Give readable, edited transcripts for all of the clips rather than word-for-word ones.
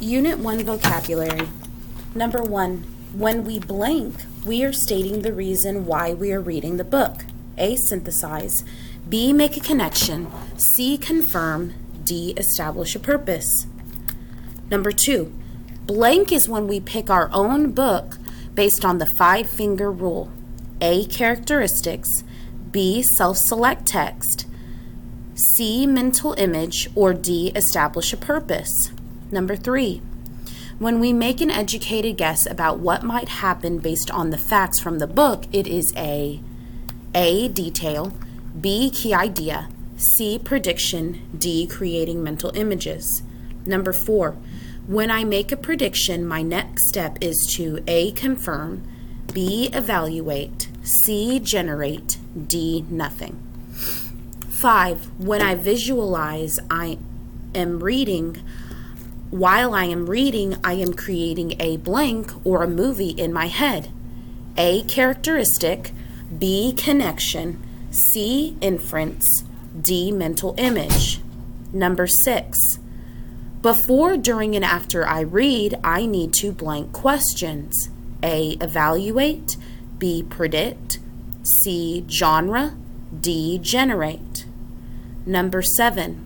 Unit 1 Vocabulary. Number 1. When we blank, we are stating the reason why we are reading the book. A. Synthesize. B. Make a connection. C. Confirm. D. Establish a purpose. Number 2. Blank is when we pick our own book based on the 5-finger rule. A. Characteristics. B. Self-select text. C. Mental image. Or D. Establish a purpose. Number 3. When we make an educated guess about what might happen based on the facts from the book, it is A. Detail. B. Key idea. C. Prediction. D. Creating mental images. Number 4. When I make a prediction, my next step is to A. Confirm. B. Evaluate. C. Generate. D. Nothing. 5. When I visualize, while I am reading, I am creating a blank or a movie in my head. A. Characteristic. B. Connection. C. Inference. D. Mental image. Number 6. Before, during, and after I read, I need to blank questions. A. Evaluate. B. Predict. C. Genre. D. Generate. Number 7.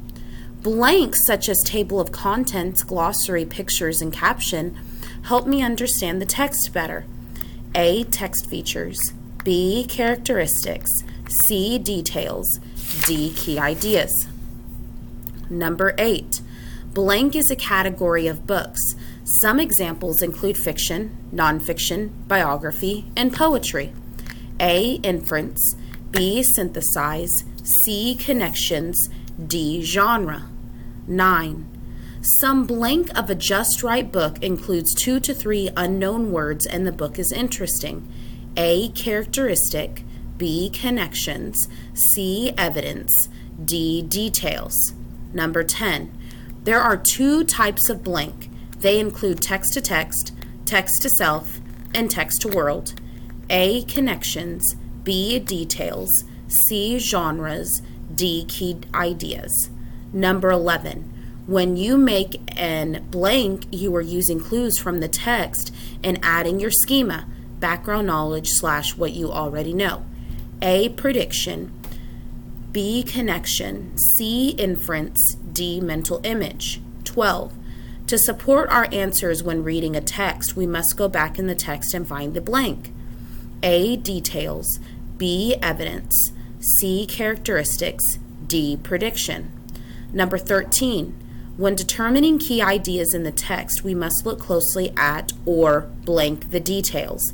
Blanks such as table of contents, glossary, pictures, and caption help me understand the text better. A. Text features. B. Characteristics. C. Details. D. Key ideas. Number 8. Blank is a category of books. Some examples include fiction, nonfiction, biography, and poetry. A. Inference. B. Synthesize. C. Connections. D. Genre. 9. Some blank of a just right book includes 2 to 3 unknown words and the book is interesting. A. Characteristic. B. Connections. C. Evidence. D. Details. Number 10. There are 2 types of blank. They include text to text, text to self, and text to world. A. Connections. B. Details. C. Genres. D. Key ideas. Number 11. When you make an blank, you are using clues from the text and adding your schema, background knowledge / what you already know. A. Prediction. B. Connection. C. Inference. D. Mental image. 12. To support our answers when reading a text, we must go back in the text and find the blank. A. Details. B. Evidence. C. Characteristics. D. Prediction. Number 13. When determining key ideas in the text, we must look closely at or blank the details.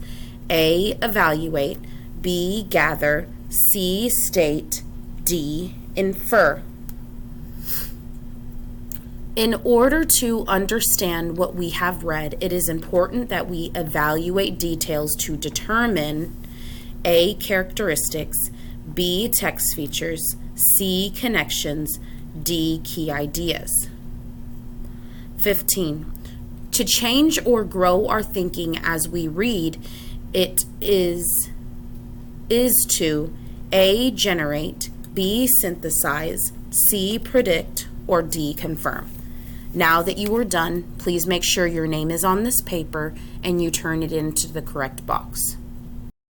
A. Evaluate. B. Gather. C. State. D. Infer. In order to understand what we have read, it is important that we evaluate details to determine A. Characteristics. B. Text features. C. Connections. D. Key ideas. 15. To change or grow our thinking as we read, it is to A. Generate. B. Synthesize. C. Predict. Or D. Confirm. Now that you are done, please make sure your name is on this paper and you turn it into the correct box.